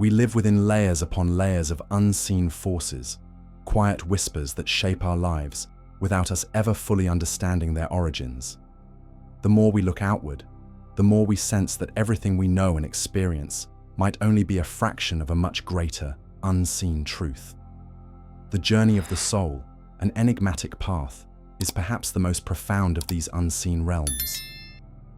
We live within layers upon layers of unseen forces, quiet whispers that shape our lives without us ever fully understanding their origins. The more we look outward, the more we sense that everything we know and experience might only be a fraction of a much greater, unseen truth. The journey of the soul, an enigmatic path, is perhaps the most profound of these unseen realms.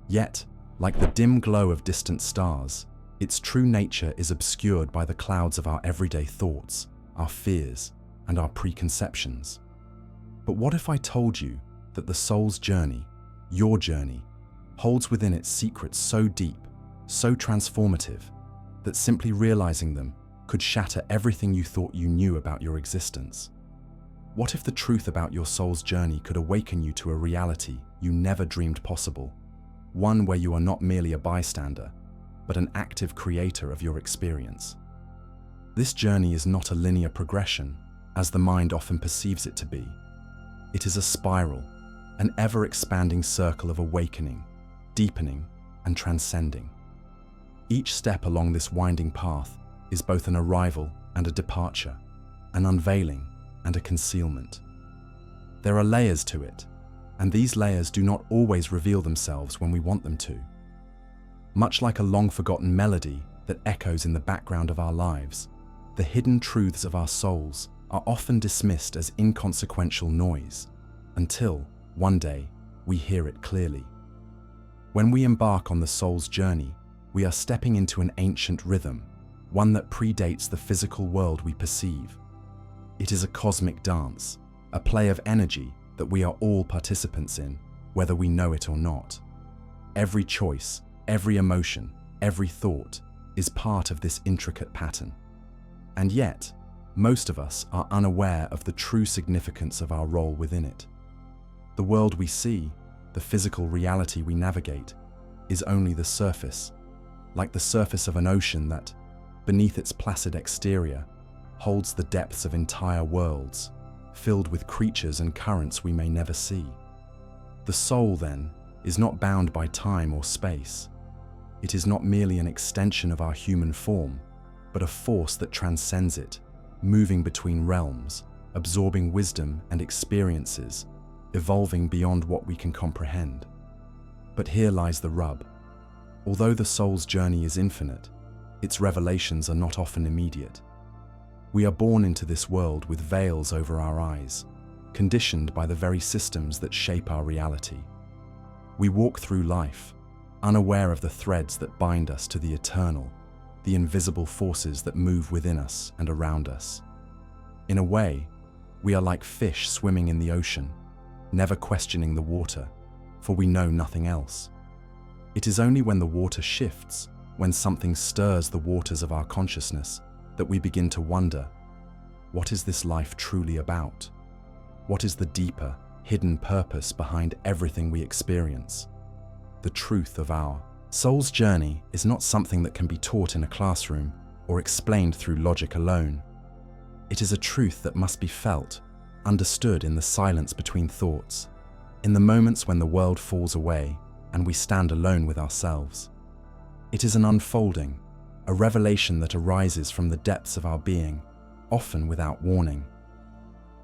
Yet, like the dim glow of distant stars, its true nature is obscured by the clouds of our everyday thoughts, our fears, and our preconceptions. But what if I told you that the soul's journey, your journey, holds within it secrets so deep, so transformative, that simply realizing them could shatter everything you thought you knew about your existence? What if the truth about your soul's journey could awaken you to a reality you never dreamed possible? One where you are not merely a bystander, but an active creator of your experience. This journey is not a linear progression, as the mind often perceives it to be. It is a spiral, an ever-expanding circle of awakening, deepening, and transcending. Each step along this winding path is both an arrival and a departure, an unveiling and a concealment. There are layers to it, and these layers do not always reveal themselves when we want them to. Much like a long-forgotten melody that echoes in the background of our lives, the hidden truths of our souls are often dismissed as inconsequential noise, until, one day, we hear it clearly. When we embark on the soul's journey, we are stepping into an ancient rhythm, one that predates the physical world we perceive. It is a cosmic dance, a play of energy that we are all participants in, whether we know it or not. Every choice, every emotion, every thought is part of this intricate pattern. And yet, most of us are unaware of the true significance of our role within it. The world we see, the physical reality we navigate, is only the surface, like the surface of an ocean that, beneath its placid exterior, holds the depths of entire worlds, filled with creatures and currents we may never see. The soul, then, is not bound by time or space. It is not merely an extension of our human form, but a force that transcends it, moving between realms, absorbing wisdom and experiences, evolving beyond what we can comprehend. But here lies the rub. Although the soul's journey is infinite, its revelations are not often immediate. We are born into this world with veils over our eyes, conditioned by the very systems that shape our reality. We walk through life, unaware of the threads that bind us to the eternal, the invisible forces that move within us and around us. In a way, we are like fish swimming in the ocean, never questioning the water, for we know nothing else. It is only when the water shifts, when something stirs the waters of our consciousness, that we begin to wonder, what is this life truly about? What is the deeper, hidden purpose behind everything we experience? The truth of our soul's journey is not something that can be taught in a classroom or explained through logic alone. It is a truth that must be felt, understood in the silence between thoughts, in the moments when the world falls away and we stand alone with ourselves. It is an unfolding, a revelation that arises from the depths of our being, often without warning.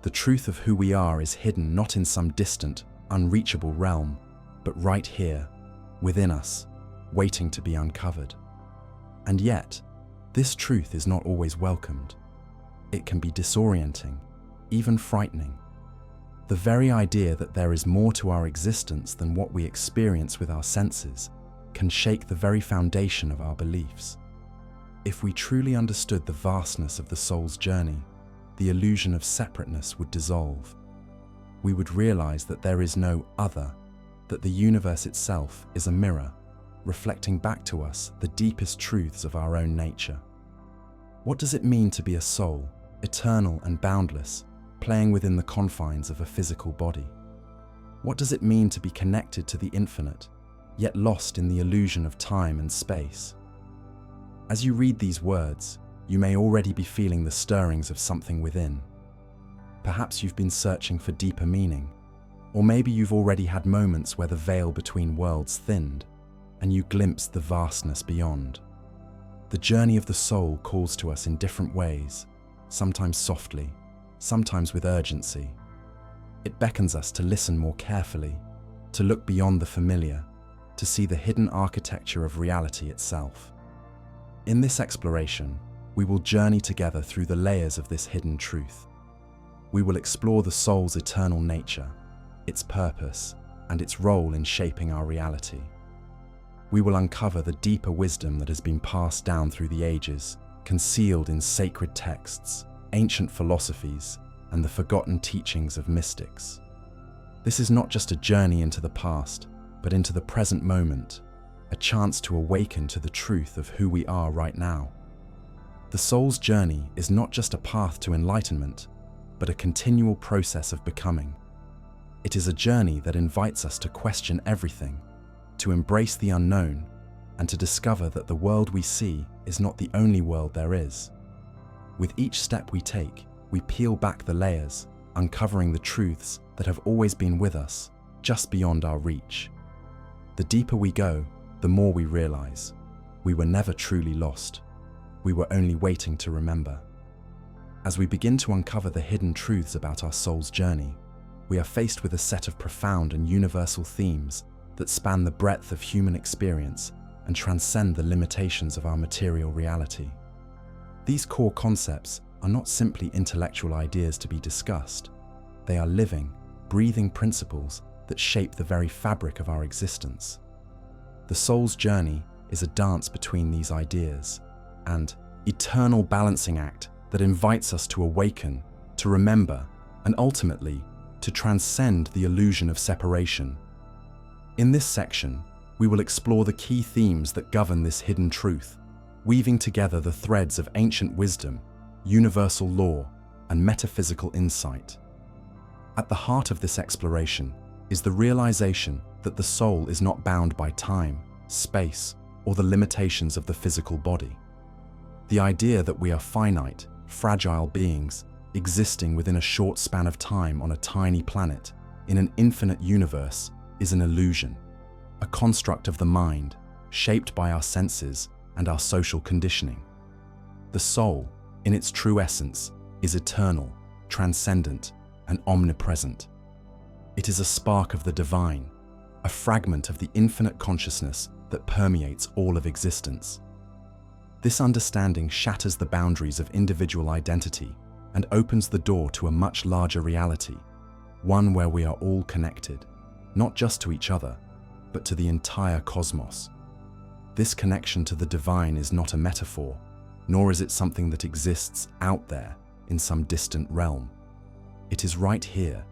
The truth of who we are is hidden not in some distant, unreachable realm, but right here, within us, waiting to be uncovered. And yet, this truth is not always welcomed. It can be disorienting, even frightening. The very idea that there is more to our existence than what we experience with our senses can shake the very foundation of our beliefs. If we truly understood the vastness of the soul's journey, the illusion of separateness would dissolve. We would realize that there is no other, that the universe itself is a mirror, reflecting back to us the deepest truths of our own nature. What does it mean to be a soul, eternal and boundless, playing within the confines of a physical body? What does it mean to be connected to the infinite, yet lost in the illusion of time and space? As you read these words, you may already be feeling the stirrings of something within. Perhaps you've been searching for deeper meaning, or maybe you've already had moments where the veil between worlds thinned, and you glimpsed the vastness beyond. The journey of the soul calls to us in different ways, sometimes softly, sometimes with urgency. It beckons us to listen more carefully, to look beyond the familiar, to see the hidden architecture of reality itself. In this exploration, we will journey together through the layers of this hidden truth. We will explore the soul's eternal nature, its purpose, and its role in shaping our reality. We will uncover the deeper wisdom that has been passed down through the ages, concealed in sacred texts, ancient philosophies, and the forgotten teachings of mystics. This is not just a journey into the past, but into the present moment, a chance to awaken to the truth of who we are right now. The soul's journey is not just a path to enlightenment, but a continual process of becoming. It is a journey that invites us to question everything, to embrace the unknown, and to discover that the world we see is not the only world there is. With each step we take, we peel back the layers, uncovering the truths that have always been with us, just beyond our reach. The deeper we go, the more we realize we were never truly lost. We were only waiting to remember. As we begin to uncover the hidden truths about our soul's journey, we are faced with a set of profound and universal themes that span the breadth of human experience and transcend the limitations of our material reality. These core concepts are not simply intellectual ideas to be discussed. They are living, breathing principles that shape the very fabric of our existence. The soul's journey is a dance between these ideas, an eternal balancing act that invites us to awaken, to remember, and ultimately, to transcend the illusion of separation. In this section, we will explore the key themes that govern this hidden truth, weaving together the threads of ancient wisdom, universal law, and metaphysical insight. At the heart of this exploration is the realization that the soul is not bound by time, space, or the limitations of the physical body. The idea that we are finite, fragile beings existing within a short span of time on a tiny planet in an infinite universe is an illusion, a construct of the mind shaped by our senses and our social conditioning. The soul, in its true essence, is eternal, transcendent, and omnipresent. It is a spark of the divine, a fragment of the infinite consciousness that permeates all of existence. This understanding shatters the boundaries of individual identity and opens the door to a much larger reality, one where we are all connected, not just to each other, but to the entire cosmos. This connection to the divine is not a metaphor, nor is it something that exists out there in some distant realm. It is right here,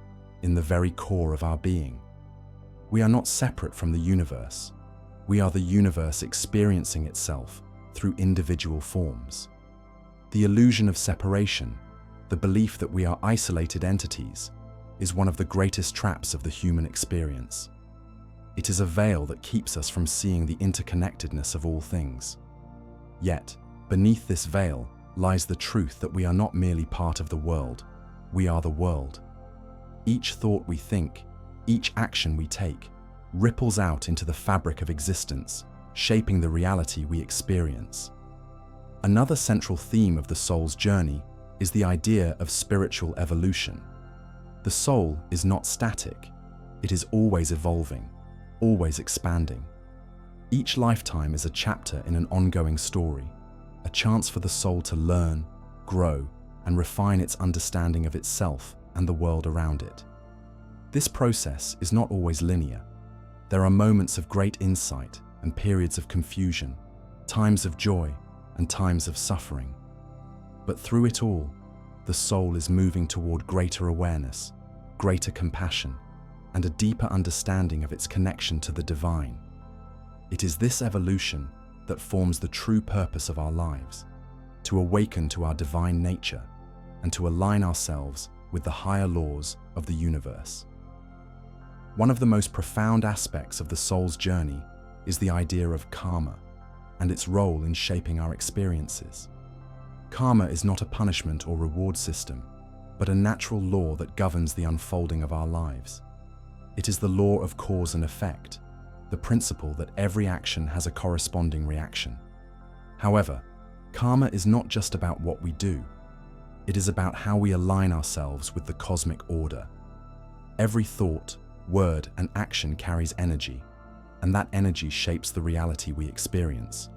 in the very core of our being. We are not separate from the universe. We are the universe experiencing itself through individual forms. The illusion of separation, the belief that we are isolated entities, is one of the greatest traps of the human experience. It is a veil that keeps us from seeing the interconnectedness of all things. Yet, beneath this veil lies the truth that we are not merely part of the world, we are the world. Each thought we think, each action we take, ripples out into the fabric of existence, shaping the reality we experience. Another central theme of the soul's journey is the idea of spiritual evolution. The soul is not static, it is always evolving, always expanding. Each lifetime is a chapter in an ongoing story, a chance for the soul to learn, grow, and refine its understanding of itself and the world around it. This process is not always linear. There are moments of great insight and periods of confusion, times of joy and times of suffering. But through it all, the soul is moving toward greater awareness, greater compassion, and a deeper understanding of its connection to the divine. It is this evolution that forms the true purpose of our lives, to awaken to our divine nature and to align ourselves with the higher laws of the universe. One of the most profound aspects of the soul's journey is the idea of karma and its role in shaping our experiences. Karma is not a punishment or reward system, but a natural law that governs the unfolding of our lives. It is the law of cause and effect, the principle that every action has a corresponding reaction. However, karma is not just about what we do. It is about how we align ourselves with the cosmic order. Every thought, word, and action carries energy, and that energy shapes the reality we experience.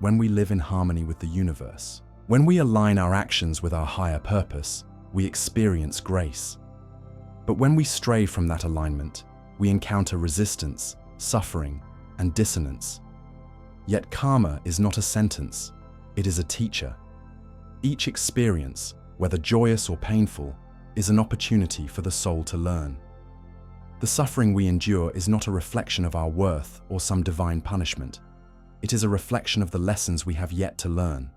When we live in harmony with the universe, when we align our actions with our higher purpose, we experience grace. But when we stray from that alignment, we encounter resistance, suffering, and dissonance. Yet karma is not a sentence, it is a teacher. Each experience, whether joyous or painful, is an opportunity for the soul to learn. The suffering we endure is not a reflection of our worth or some divine punishment. It is a reflection of the lessons we have yet to learn.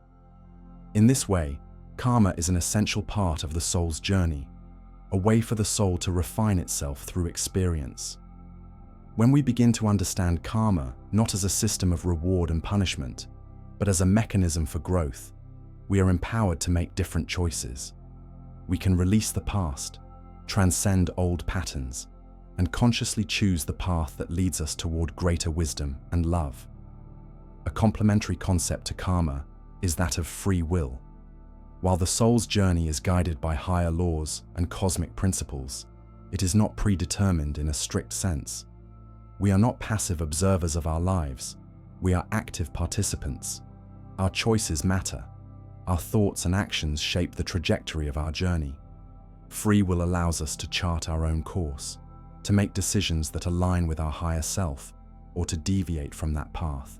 In this way, karma is an essential part of the soul's journey, a way for the soul to refine itself through experience. When we begin to understand karma not as a system of reward and punishment, but as a mechanism for growth, we are empowered to make different choices. We can release the past, transcend old patterns, and consciously choose the path that leads us toward greater wisdom and love. A complementary concept to karma is that of free will. While the soul's journey is guided by higher laws and cosmic principles, it is not predetermined in a strict sense. We are not passive observers of our lives. We are active participants. Our choices matter. Our thoughts and actions shape the trajectory of our journey. Free will allows us to chart our own course, to make decisions that align with our higher self, or to deviate from that path.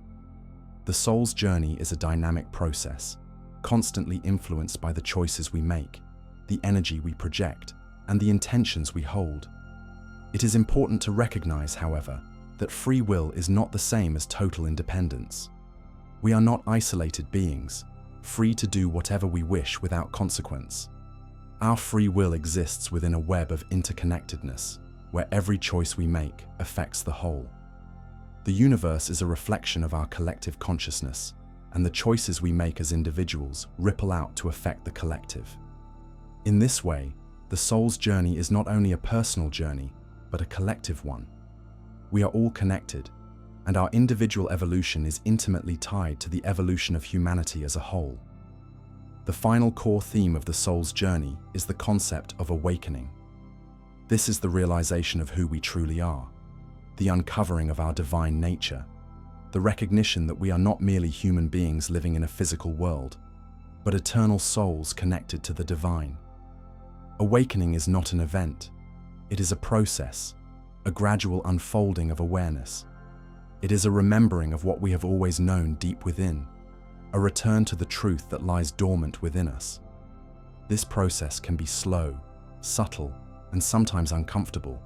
The soul's journey is a dynamic process, constantly influenced by the choices we make, the energy we project, and the intentions we hold. It is important to recognize, however, that free will is not the same as total independence. We are not isolated beings, free to do whatever we wish without consequence. Our free will exists within a web of interconnectedness, where every choice we make affects the whole. The universe is a reflection of our collective consciousness, and the choices we make as individuals ripple out to affect the collective. In this way, the soul's journey is not only a personal journey, but a collective one. We are all connected, and our individual evolution is intimately tied to the evolution of humanity as a whole. The final core theme of the soul's journey is the concept of awakening. This is the realization of who we truly are, the uncovering of our divine nature, the recognition that we are not merely human beings living in a physical world, but eternal souls connected to the divine. Awakening is not an event. It is a process, a gradual unfolding of awareness. It is a remembering of what we have always known deep within, a return to the truth that lies dormant within us. This process can be slow, subtle, and sometimes uncomfortable,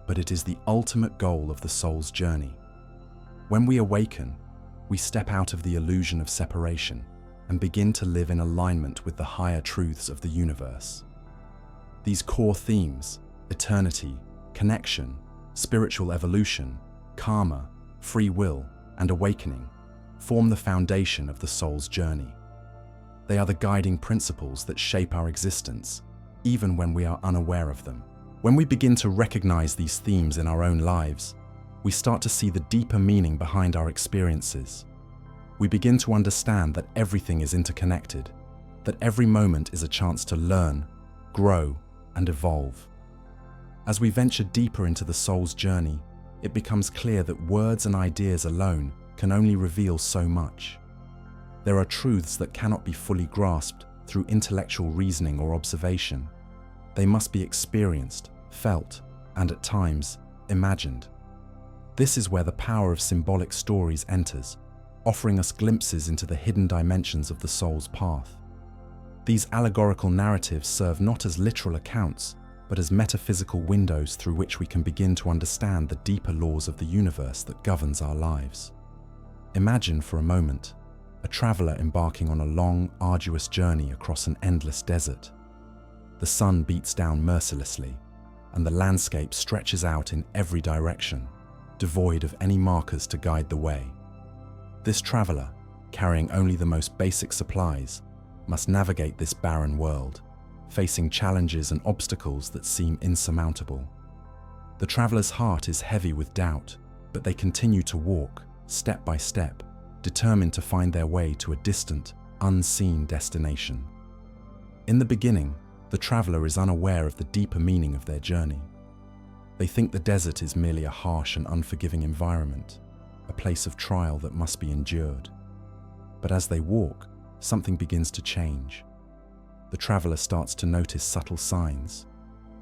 but it is the ultimate goal of the soul's journey. When we awaken, we step out of the illusion of separation and begin to live in alignment with the higher truths of the universe. These core themes, eternity, connection, spiritual evolution, karma, free will, and awakening, form the foundation of the soul's journey. They are the guiding principles that shape our existence, even when we are unaware of them. When we begin to recognize these themes in our own lives, we start to see the deeper meaning behind our experiences. We begin to understand that everything is interconnected, that every moment is a chance to learn, grow, and evolve. As we venture deeper into the soul's journey, it becomes clear that words and ideas alone can only reveal so much. There are truths that cannot be fully grasped through intellectual reasoning or observation. They must be experienced, felt, and at times, imagined. This is where the power of symbolic stories enters, offering us glimpses into the hidden dimensions of the soul's path. These allegorical narratives serve not as literal accounts, but as metaphysical windows through which we can begin to understand the deeper laws of the universe that governs our lives. Imagine for a moment a traveler embarking on a long, arduous journey across an endless desert. The sun beats down mercilessly, and the landscape stretches out in every direction, devoid of any markers to guide the way. This traveler, carrying only the most basic supplies, must navigate this barren world, facing challenges and obstacles that seem insurmountable. The traveler's heart is heavy with doubt, but they continue to walk, step by step, determined to find their way to a distant, unseen destination. In the beginning, the traveler is unaware of the deeper meaning of their journey. They think the desert is merely a harsh and unforgiving environment, a place of trial that must be endured. But as they walk, something begins to change. The traveler starts to notice subtle signs,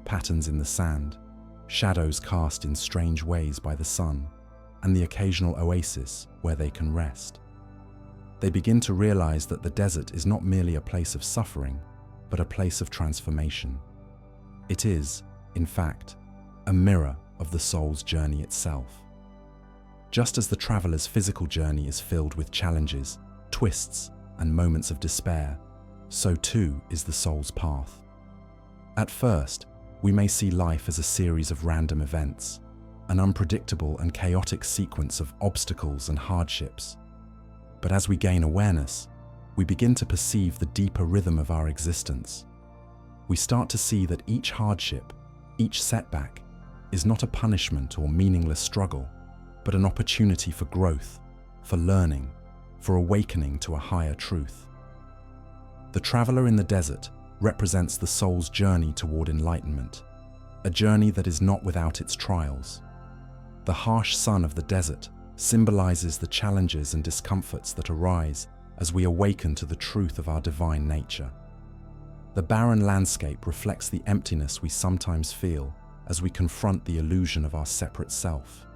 patterns in the sand, shadows cast in strange ways by the sun, and the occasional oasis where they can rest. They begin to realize that the desert is not merely a place of suffering, but a place of transformation. It is, in fact, a mirror of the soul's journey itself. Just as the traveler's physical journey is filled with challenges, twists, and moments of despair, so too is the soul's path. At first, we may see life as a series of random events, an unpredictable and chaotic sequence of obstacles and hardships. But as we gain awareness, we begin to perceive the deeper rhythm of our existence. We start to see that each hardship, each setback, is not a punishment or meaningless struggle, but an opportunity for growth, for learning, for awakening to a higher truth. The traveler in the desert represents the soul's journey toward enlightenment, a journey that is not without its trials. The harsh sun of the desert symbolizes the challenges and discomforts that arise as we awaken to the truth of our divine nature. The barren landscape reflects the emptiness we sometimes feel as we confront the illusion of our separate self.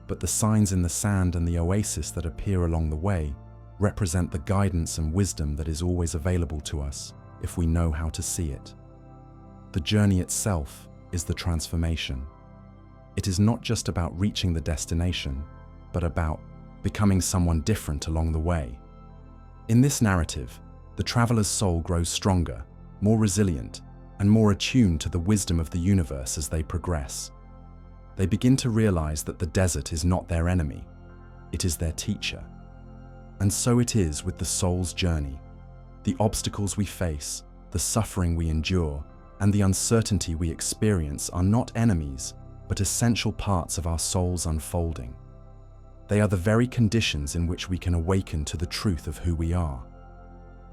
But the signs in the sand and the oasis that appear along the way represent the guidance and wisdom that is always available to us if we know how to see it. The journey itself is the transformation. It is not just about reaching the destination, but about becoming someone different along the way. In this narrative, the traveler's soul grows stronger, more resilient, and more attuned to the wisdom of the universe as they progress. They begin to realize that the desert is not their enemy, it is their teacher. And so it is with the soul's journey. The obstacles we face, the suffering we endure, and the uncertainty we experience are not enemies, but essential parts of our soul's unfolding. They are the very conditions in which we can awaken to the truth of who we are.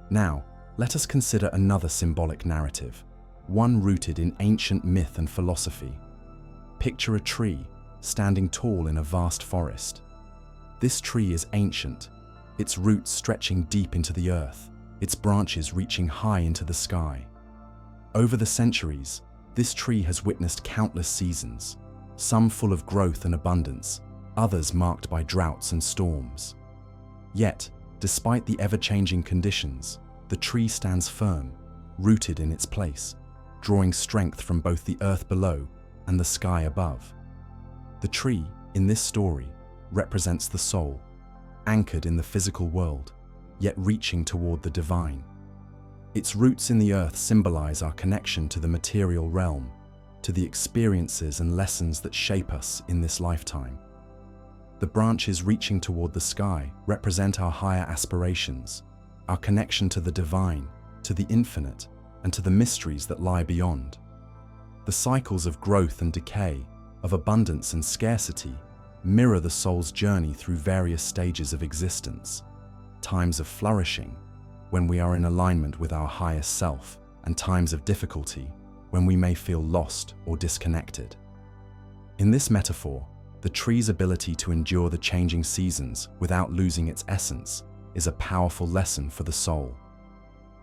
Now, let us consider another symbolic narrative, one rooted in ancient myth and philosophy. Picture a tree standing tall in a vast forest. This tree is ancient, its roots stretching deep into the earth, its branches reaching high into the sky. Over the centuries, this tree has witnessed countless seasons, some full of growth and abundance, others marked by droughts and storms. Yet, despite the ever-changing conditions, the tree stands firm, rooted in its place, drawing strength from both the earth below and the sky above. The tree, in this story, represents the soul, anchored in the physical world, yet reaching toward the divine. Its roots in the earth symbolize our connection to the material realm, to the experiences and lessons that shape us in this lifetime. The branches reaching toward the sky represent our higher aspirations, our connection to the divine, to the infinite, and to the mysteries that lie beyond. The cycles of growth and decay, of abundance and scarcity, mirror the soul's journey through various stages of existence. Times of flourishing, when we are in alignment with our highest self, and times of difficulty, when we may feel lost or disconnected. In this metaphor, the tree's ability to endure the changing seasons without losing its essence is a powerful lesson for the soul.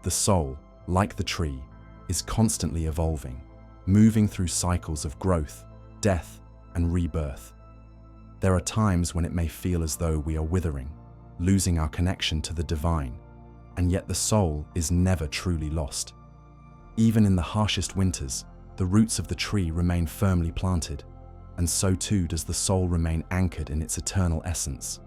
The soul, like the tree, is constantly evolving, moving through cycles of growth, death, and rebirth. There are times when it may feel as though we are withering, losing our connection to the divine, and yet the soul is never truly lost. Even in the harshest winters, the roots of the tree remain firmly planted, and so too does the soul remain anchored in its eternal essence.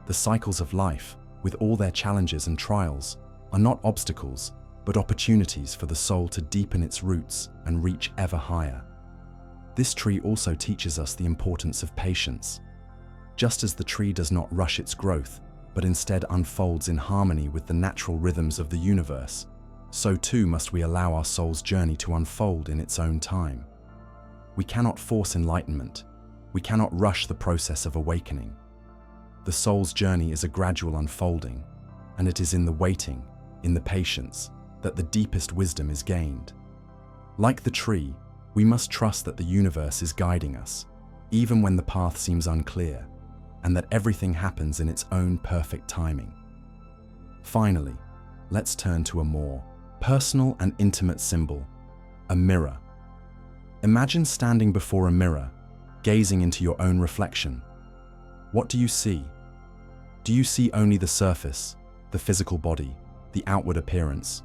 The cycles of life, with all their challenges and trials, are not obstacles, but opportunities for the soul to deepen its roots and reach ever higher. This tree also teaches us the importance of patience. Just as the tree does not rush its growth, but instead unfolds in harmony with the natural rhythms of the universe, so too must we allow our soul's journey to unfold in its own time. We cannot force enlightenment. We cannot rush the process of awakening. The soul's journey is a gradual unfolding, and it is in the waiting, in the patience, that the deepest wisdom is gained. Like the tree, we must trust that the universe is guiding us, even when the path seems unclear, and that everything happens in its own perfect timing. Finally, let's turn to a more personal and intimate symbol, a mirror. Imagine standing before a mirror, gazing into your own reflection. What do you see? Do you see only the surface, the physical body, the outward appearance?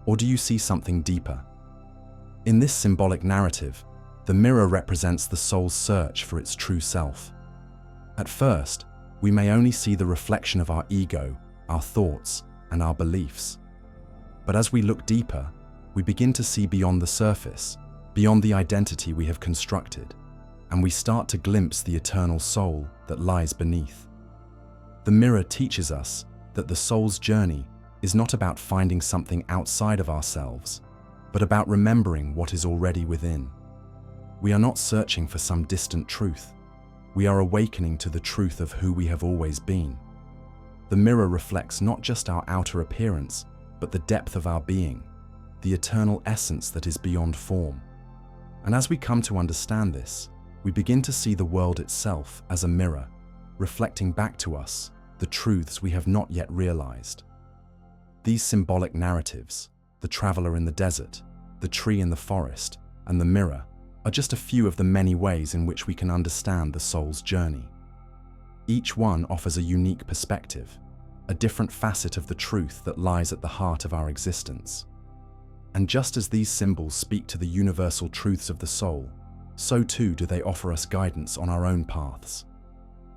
Or do you see something deeper? In this symbolic narrative, the mirror represents the soul's search for its true self. At first, we may only see the reflection of our ego, our thoughts, and our beliefs. But as we look deeper, we begin to see beyond the surface, beyond the identity we have constructed, and we start to glimpse the eternal soul that lies beneath. The mirror teaches us that the soul's journey is not about finding something outside of ourselves, but about remembering what is already within. We are not searching for some distant truth. We are awakening to the truth of who we have always been. The mirror reflects not just our outer appearance, but the depth of our being, the eternal essence that is beyond form. And as we come to understand this, we begin to see the world itself as a mirror, reflecting back to us the truths we have not yet realized. These symbolic narratives, the traveler in the desert, the tree in the forest, and the mirror, are just a few of the many ways in which we can understand the soul's journey. Each one offers a unique perspective, a different facet of the truth that lies at the heart of our existence. And just as these symbols speak to the universal truths of the soul, so too do they offer us guidance on our own paths.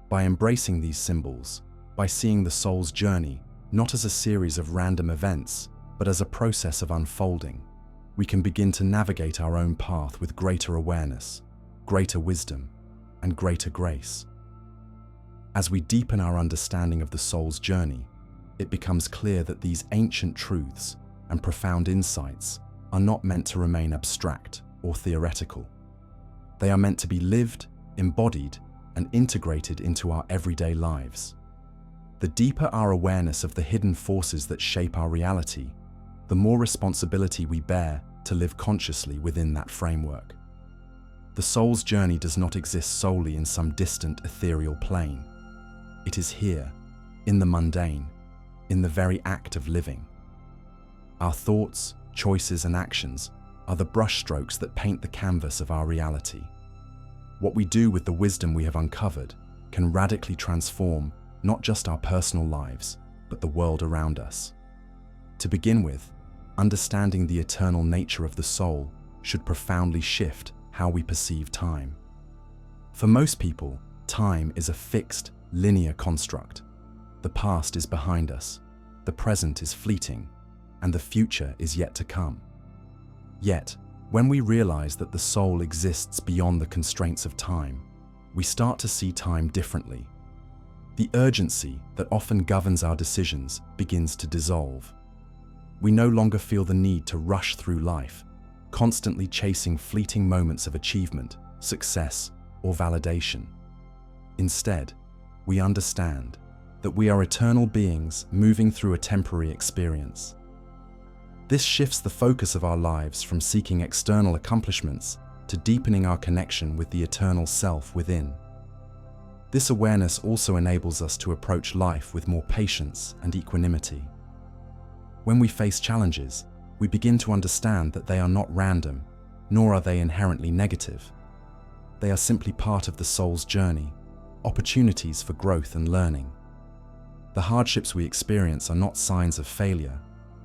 By embracing these symbols, by seeing the soul's journey not as a series of random events, but as a process of unfolding, we can begin to navigate our own path with greater awareness, greater wisdom, and greater grace. As we deepen our understanding of the soul's journey, it becomes clear that these ancient truths and profound insights are not meant to remain abstract or theoretical. They are meant to be lived, embodied, and integrated into our everyday lives. The deeper our awareness of the hidden forces that shape our reality, the more responsibility we bear to live consciously within that framework. The soul's journey does not exist solely in some distant ethereal plane. It is here, in the mundane, in the very act of living. Our thoughts, choices, and actions are the brushstrokes that paint the canvas of our reality. What we do with the wisdom we have uncovered can radically transform not just our personal lives, but the world around us. To begin with, understanding the eternal nature of the soul should profoundly shift how we perceive time. For most people, time is a fixed, linear construct. The past is behind us, the present is fleeting, and the future is yet to come. Yet, when we realize that the soul exists beyond the constraints of time, we start to see time differently. The urgency that often governs our decisions begins to dissolve. We no longer feel the need to rush through life, constantly chasing fleeting moments of achievement, success, or validation. Instead, we understand that we are eternal beings moving through a temporary experience. This shifts the focus of our lives from seeking external accomplishments to deepening our connection with the eternal self within. This awareness also enables us to approach life with more patience and equanimity. When we face challenges, we begin to understand that they are not random, nor are they inherently negative. They are simply part of the soul's journey, opportunities for growth and learning. The hardships we experience are not signs of failure,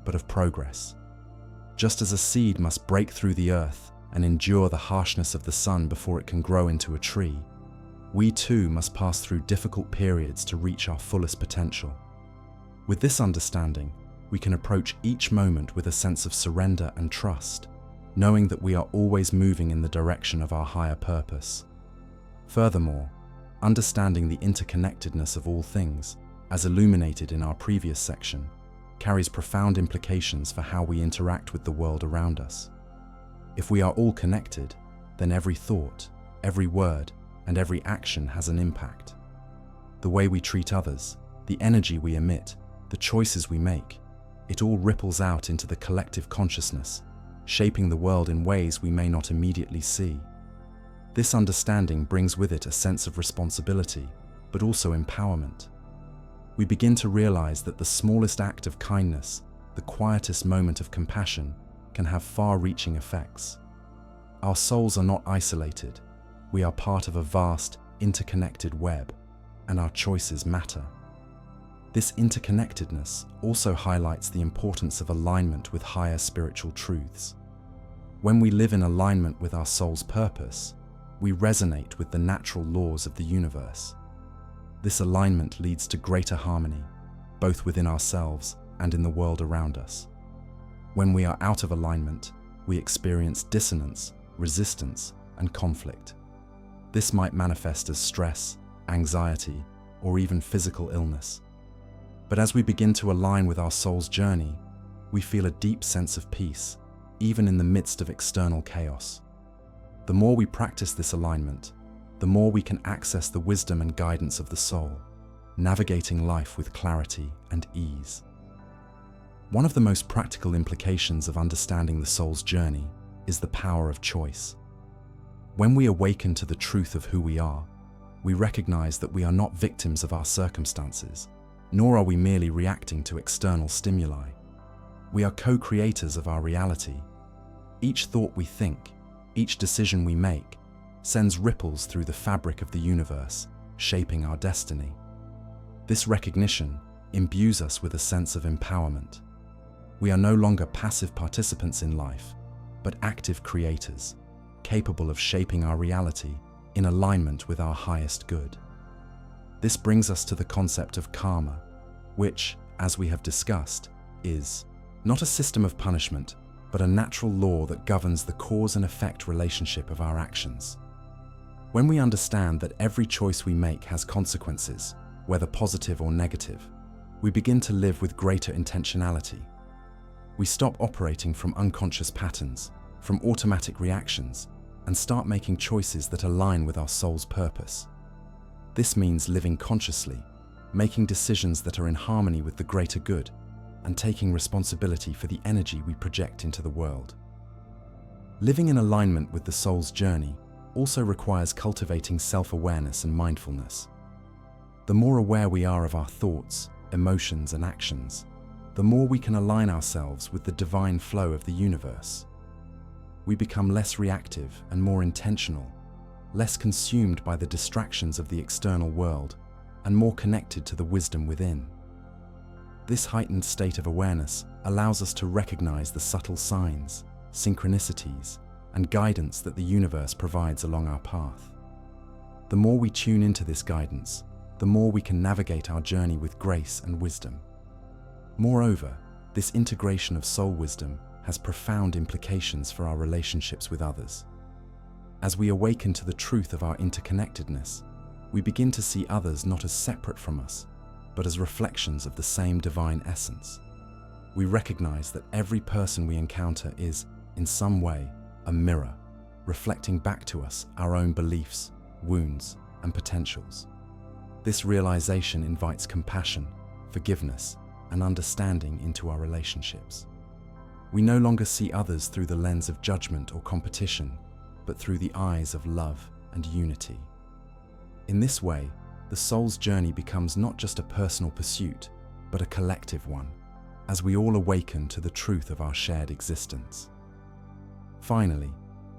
but of progress. Just as a seed must break through the earth and endure the harshness of the sun before it can grow into a tree, we too must pass through difficult periods to reach our fullest potential. With this understanding, we can approach each moment with a sense of surrender and trust, knowing that we are always moving in the direction of our higher purpose. Furthermore, understanding the interconnectedness of all things, as illuminated in our previous section, carries profound implications for how we interact with the world around us. If we are all connected, then every thought, every word, and every action has an impact. The way we treat others, the energy we emit, the choices we make, it all ripples out into the collective consciousness, shaping the world in ways we may not immediately see. This understanding brings with it a sense of responsibility, but also empowerment. We begin to realize that the smallest act of kindness, the quietest moment of compassion, can have far-reaching effects. Our souls are not isolated. We are part of a vast, interconnected web, and our choices matter. This interconnectedness also highlights the importance of alignment with higher spiritual truths. When we live in alignment with our soul's purpose, we resonate with the natural laws of the universe. This alignment leads to greater harmony, both within ourselves and in the world around us. When we are out of alignment, we experience dissonance, resistance, and conflict. This might manifest as stress, anxiety, or even physical illness. But as we begin to align with our soul's journey, we feel a deep sense of peace, even in the midst of external chaos. The more we practice this alignment, the more we can access the wisdom and guidance of the soul, navigating life with clarity and ease. One of the most practical implications of understanding the soul's journey is the power of choice. When we awaken to the truth of who we are, we recognize that we are not victims of our circumstances, nor are we merely reacting to external stimuli. We are co-creators of our reality. Each thought we think, each decision we make, sends ripples through the fabric of the universe, shaping our destiny. This recognition imbues us with a sense of empowerment. We are no longer passive participants in life, but active creators, capable of shaping our reality in alignment with our highest good. This brings us to the concept of karma, which, as we have discussed, is not a system of punishment, but a natural law that governs the cause and effect relationship of our actions. When we understand that every choice we make has consequences, whether positive or negative, we begin to live with greater intentionality. We stop operating from unconscious patterns, from automatic reactions, and start making choices that align with our soul's purpose. This means living consciously, making decisions that are in harmony with the greater good, and taking responsibility for the energy we project into the world. Living in alignment with the soul's journey also requires cultivating self-awareness and mindfulness. The more aware we are of our thoughts, emotions, and actions, the more we can align ourselves with the divine flow of the universe. We become less reactive and more intentional, less consumed by the distractions of the external world, and more connected to the wisdom within. This heightened state of awareness allows us to recognize the subtle signs, synchronicities, and guidance that the universe provides along our path. The more we tune into this guidance, the more we can navigate our journey with grace and wisdom. Moreover, this integration of soul wisdom has profound implications for our relationships with others. As we awaken to the truth of our interconnectedness, we begin to see others not as separate from us, but as reflections of the same divine essence. We recognize that every person we encounter is, in some way, a mirror, reflecting back to us our own beliefs, wounds, and potentials. This realization invites compassion, forgiveness, and understanding into our relationships. We no longer see others through the lens of judgment or competition, but through the eyes of love and unity. In this way, the soul's journey becomes not just a personal pursuit, but a collective one, as we all awaken to the truth of our shared existence. Finally,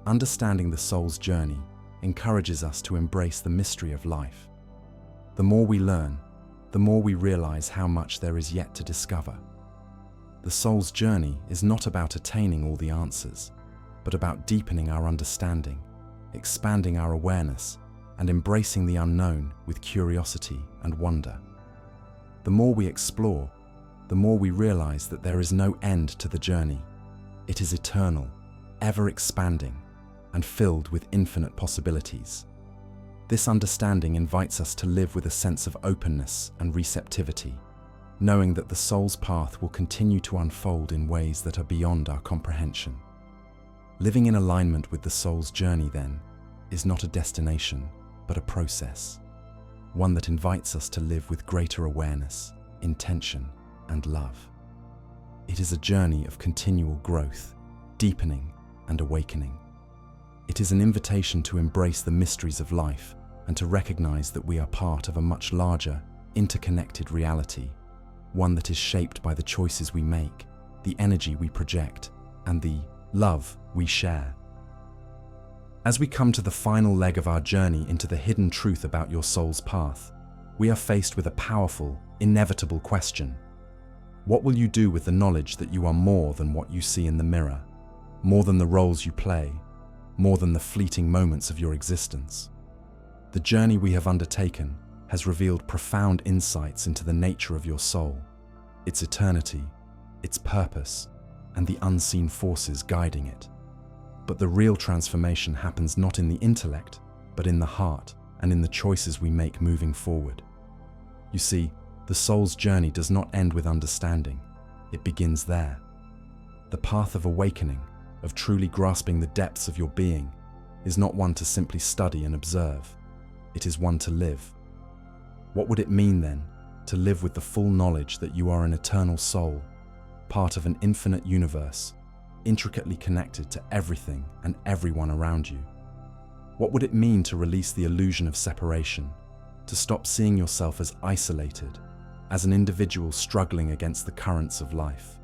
understanding the soul's journey encourages us to embrace the mystery of life. The more we learn, the more we realize how much there is yet to discover. The soul's journey is not about attaining all the answers, but about deepening our understanding, expanding our awareness, and embracing the unknown with curiosity and wonder. The more we explore, the more we realize that there is no end to the journey. It is eternal, ever-expanding, and filled with infinite possibilities. This understanding invites us to live with a sense of openness and receptivity, knowing that the soul's path will continue to unfold in ways that are beyond our comprehension. Living in alignment with the soul's journey, then, is not a destination, but a process. one that invites us to live with greater awareness, intention, and love. It is a journey of continual growth, deepening, and awakening. It is an invitation to embrace the mysteries of life and to recognize that we are part of a much larger, interconnected reality, one that is shaped by the choices we make, the energy we project, and the love we share. As we come to the final leg of our journey into the hidden truth about your soul's path, we are faced with a powerful, inevitable question. What will you do with the knowledge that you are more than what you see in the mirror, more than the roles you play, more than the fleeting moments of your existence? The journey we have undertaken has revealed profound insights into the nature of your soul, its eternity, its purpose, and the unseen forces guiding it. But the real transformation happens not in the intellect, but in the heart and in the choices we make moving forward. You see, the soul's journey does not end with understanding. It begins there. The path of awakening, of truly grasping the depths of your being, is not one to simply study and observe. It is one to live. What would it mean then, to live with the full knowledge that you are an eternal soul, part of an infinite universe, intricately connected to everything and everyone around you? What would it mean to release the illusion of separation, to stop seeing yourself as isolated, as an individual struggling against the currents of life?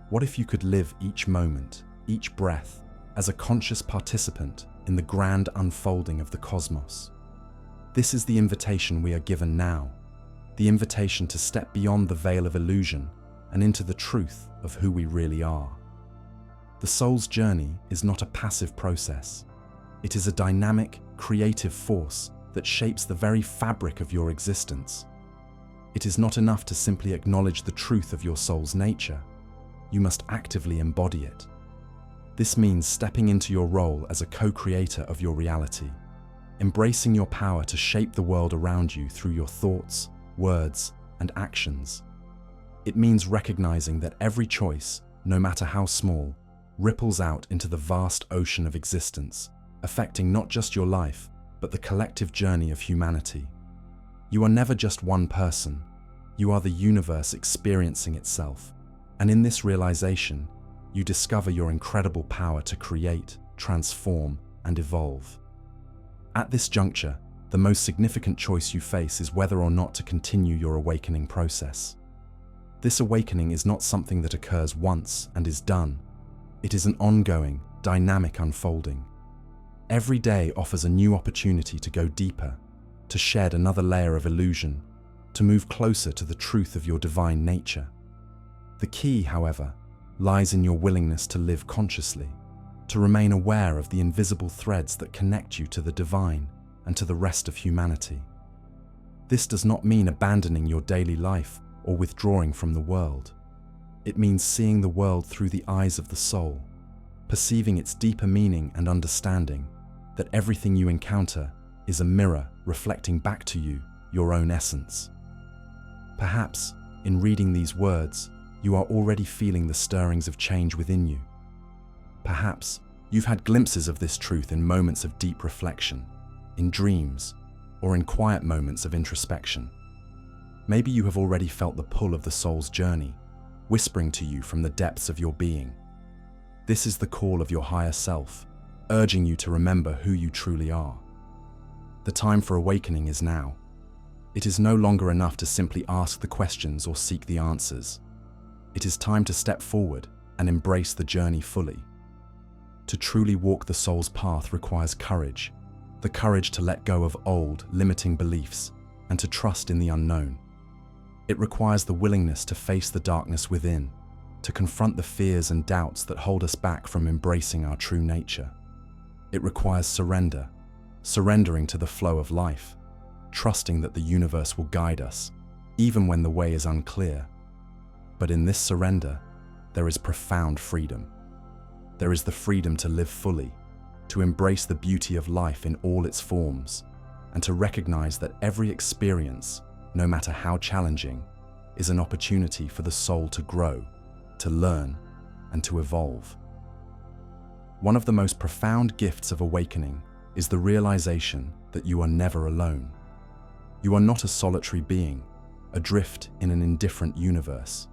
What if you could live each moment, each breath, as a conscious participant in the grand unfolding of the cosmos? This is the invitation we are given now, the invitation to step beyond the veil of illusion and into the truth of who we really are. The soul's journey is not a passive process. It is a dynamic, creative force that shapes the very fabric of your existence. It is not enough to simply acknowledge the truth of your soul's nature. You must actively embody it. This means stepping into your role as a co-creator of your reality, embracing your power to shape the world around you through your thoughts, words, and actions. It means recognizing that every choice, no matter how small, ripples out into the vast ocean of existence, affecting not just your life, but the collective journey of humanity. You are never just one person. You are the universe experiencing itself, and in this realization, you discover your incredible power to create, transform, and evolve. At this juncture, the most significant choice you face is whether or not to continue your awakening process. This awakening is not something that occurs once and is done. It is an ongoing, dynamic unfolding. Every day offers a new opportunity to go deeper, to shed another layer of illusion, to move closer to the truth of your divine nature. The key, however, lies in your willingness to live consciously, to remain aware of the invisible threads that connect you to the divine and to the rest of humanity. This does not mean abandoning your daily life or withdrawing from the world. It means seeing the world through the eyes of the soul, perceiving its deeper meaning and understanding that everything you encounter is a mirror reflecting back to you your own essence. Perhaps, in reading these words, you are already feeling the stirrings of change within you. Perhaps you've had glimpses of this truth in moments of deep reflection, in dreams, or in quiet moments of introspection. Maybe you have already felt the pull of the soul's journey, whispering to you from the depths of your being. This is the call of your higher self, urging you to remember who you truly are. The time for awakening is now. It is no longer enough to simply ask the questions or seek the answers. It is time to step forward and embrace the journey fully. To truly walk the soul's path requires courage, the courage to let go of old, limiting beliefs and to trust in the unknown. It requires the willingness to face the darkness within, to confront the fears and doubts that hold us back from embracing our true nature. It requires surrender, surrendering to the flow of life, trusting that the universe will guide us, even when the way is unclear. But in this surrender, there is profound freedom. There is the freedom to live fully, to embrace the beauty of life in all its forms, and to recognize that every experience, no matter how challenging, is an opportunity for the soul to grow, to learn, and to evolve. One of the most profound gifts of awakening is the realization that you are never alone. You are not a solitary being, adrift in an indifferent universe.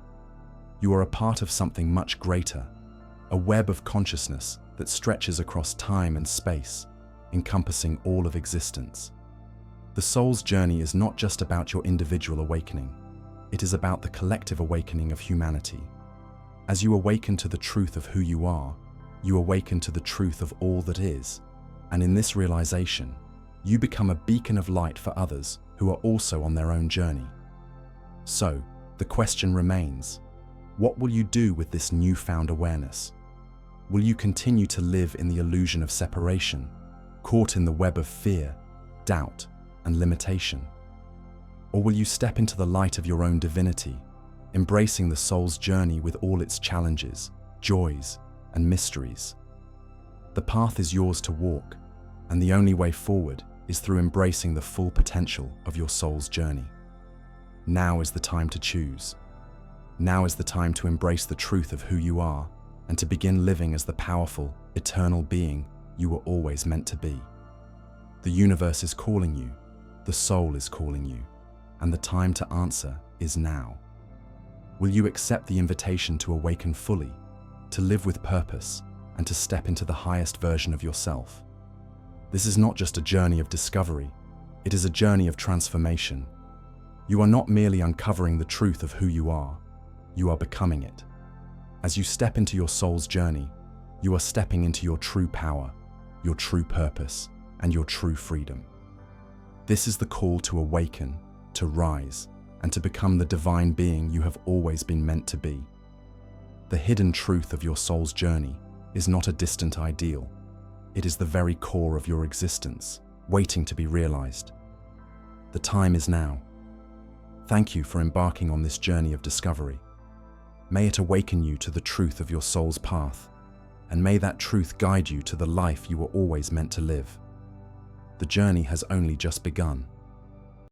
You are a part of something much greater, a web of consciousness that stretches across time and space, encompassing all of existence. The soul's journey is not just about your individual awakening. It is about the collective awakening of humanity. As you awaken to the truth of who you are, you awaken to the truth of all that is, and in this realization, you become a beacon of light for others who are also on their own journey. So, the question remains, what will you do with this newfound awareness? Will you continue to live in the illusion of separation, caught in the web of fear, doubt, and limitation? Or will you step into the light of your own divinity, embracing the soul's journey with all its challenges, joys, and mysteries? The path is yours to walk, and the only way forward is through embracing the full potential of your soul's journey. Now is the time to choose. Now is the time to embrace the truth of who you are and to begin living as the powerful, eternal being you were always meant to be. The universe is calling you, the soul is calling you, and the time to answer is now. Will you accept the invitation to awaken fully, to live with purpose, and to step into the highest version of yourself? This is not just a journey of discovery, it is a journey of transformation. You are not merely uncovering the truth of who you are becoming it. As you step into your soul's journey, you are stepping into your true power, your true purpose, and your true freedom. This is the call to awaken, to rise, and to become the divine being you have always been meant to be. The hidden truth of your soul's journey is not a distant ideal. It is the very core of your existence, waiting to be realized. The time is now. Thank you for embarking on this journey of discovery. May it awaken you to the truth of your soul's path, and may that truth guide you to the life you were always meant to live. The journey has only just begun.